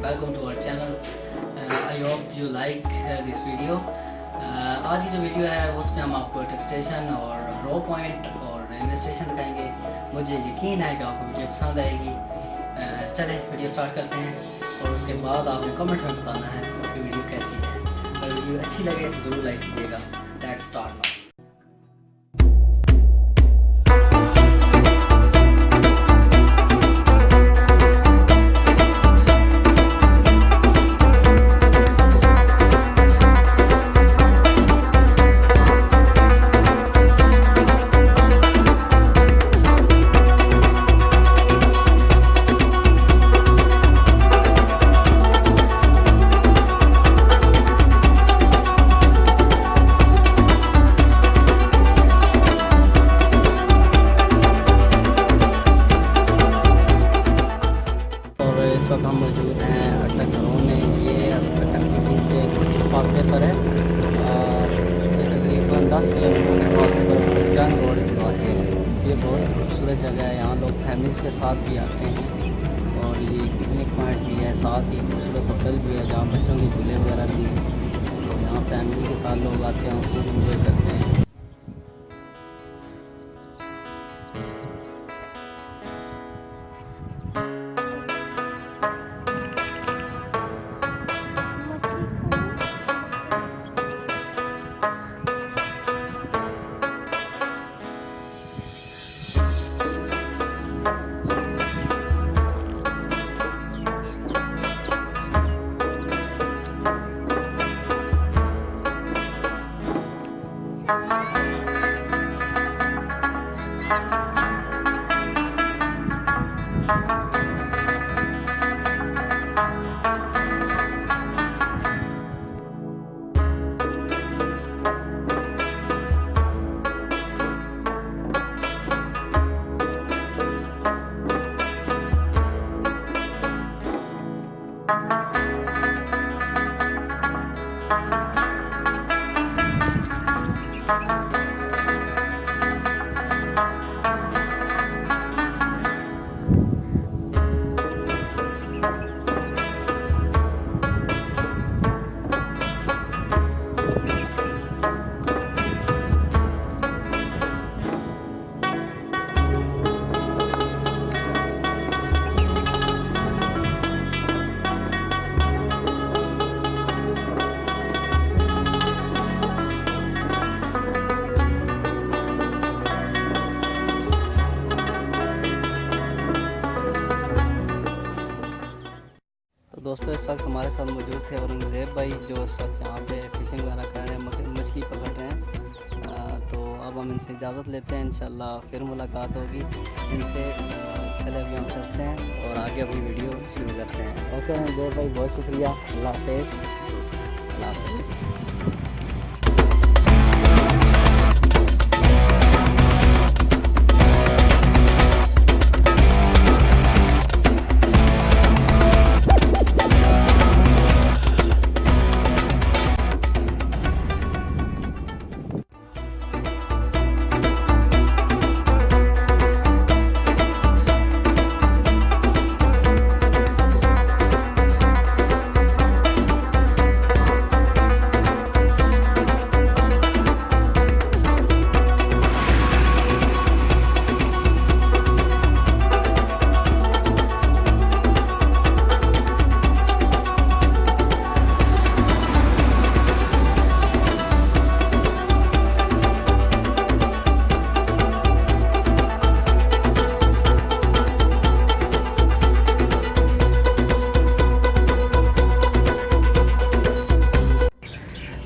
Welcome to our channel. I hope you like this video. आज की जो video है उसमें हम आपको अटक स्टेशन और हरो पॉइंट और रेलवे स्टेशन दिखाएंगे। मुझे यकीन है कि आपको वीडियो पसंद आएगी। चलें वीडियो स्टार्ट करते हैं और उसके बाद आपने कमेंट में बताना है कि वीडियो कैसी है। अगर वीडियो अच्छी लगे तो ज़रूर लाइक कीजिएगा। Let's start now. हम मौजूद हैं अटक में। ये अटक सिटी से कुछ फासले पर है, तकरीबन 10 किलोमीटर के फासले पर जंग रोड है। ये बहुत खूबसूरत जगह है, यहाँ लोग फैमिलीज़ के साथ भी आते हैं और ये पिकनिक पॉइंट भी है, साथ ही खूबसूरत होटल भी है जहाँ बच्चों के झूले वगैरह भी हैं। तो यहाँ फैमिली के साथ लोग आते हैं और खूब इंजॉय करते हैं। तो दोस्तों इस वक्त हमारे साथ मौजूद थे औरंगज़ेब भाई, जो इस वक्त यहाँ पे फिशिंग वगैरह कर रहे हैं, मछली पकड़ रहे हैं। तो अब हम इनसे इजाज़त लेते हैं, इंशाल्लाह फिर मुलाकात होगी इनसे। चले अभी हम चलते हैं और आगे अपनी वीडियो शुरू करते हैं। ओके औरंगज़ेब भाई, बहुत शुक्रिया। अल्लाह हाफ़िज़। अल्लाह हाफ़िज़।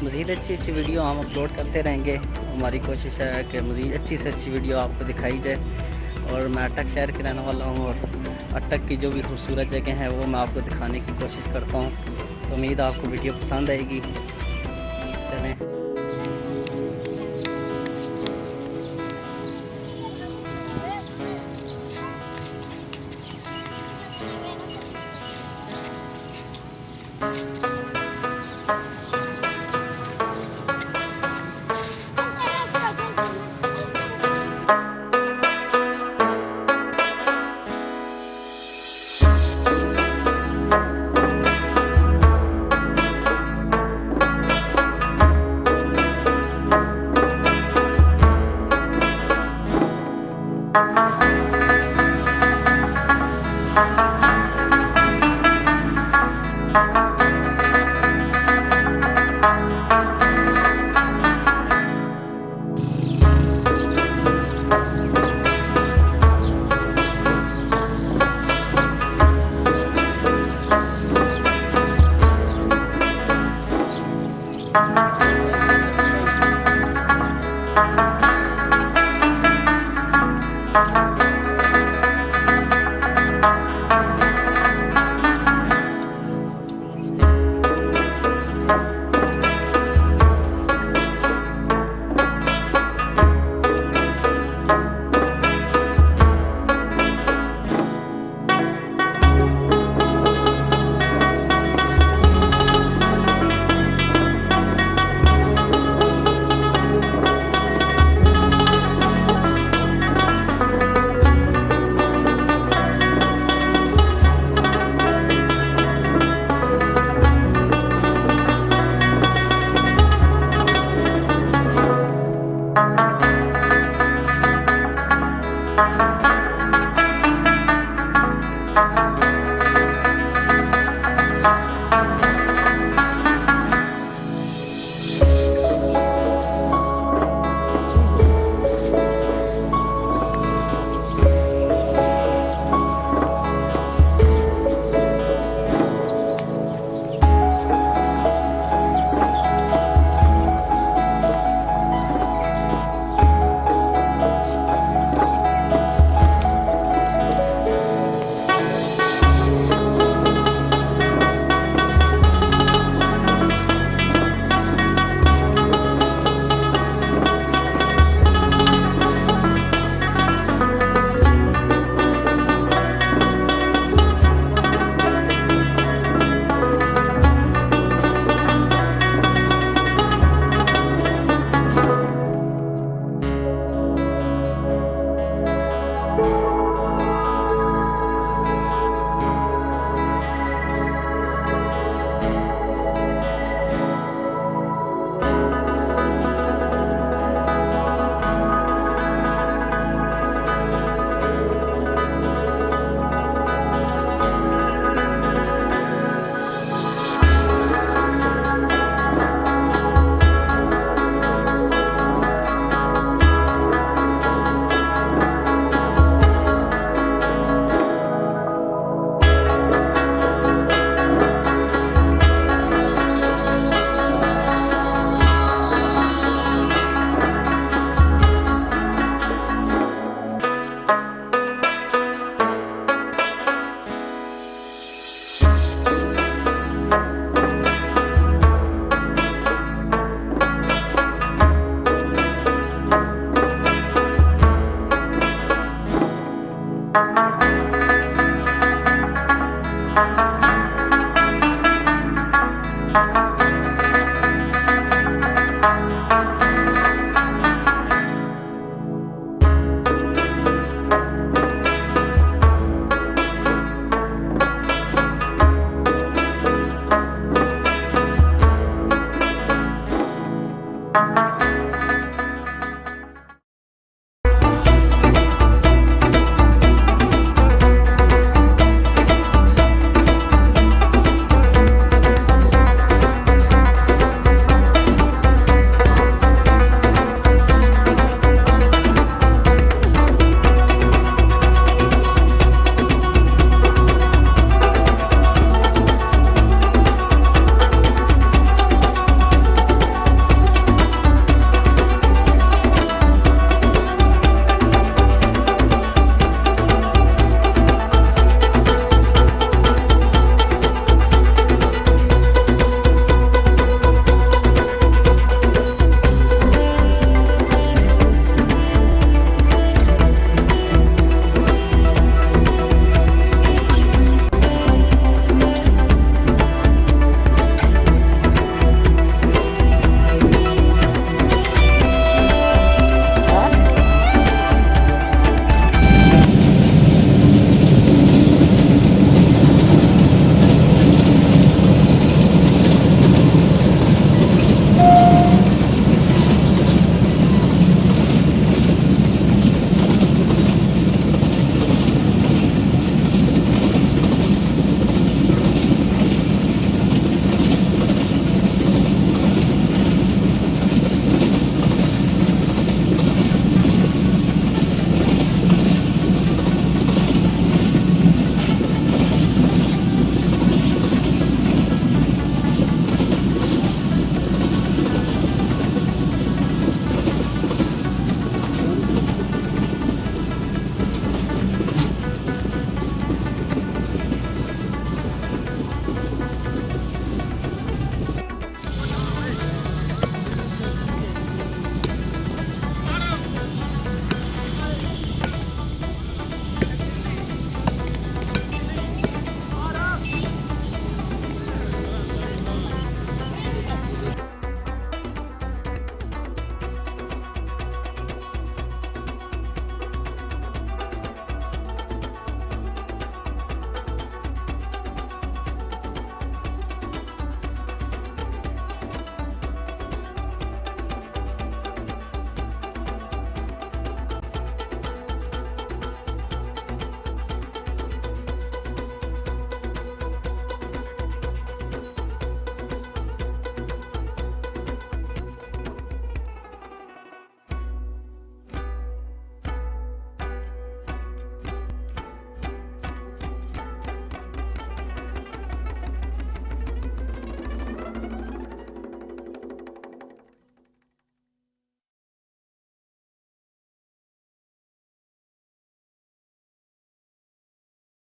मज़ीद अच्छी वीडियो हम अपलोड करते रहेंगे। हमारी कोशिश है कि मज़ीद अच्छी से अच्छी वीडियो आपको दिखाई जाए। और मैं अटक शहर के रहने वाला हूँ और अटक की जो भी खूबसूरत जगह हैं वो मैं आपको दिखाने की कोशिश करता हूँ। तो उम्मीद आपको वीडियो पसंद आएगी। चलें।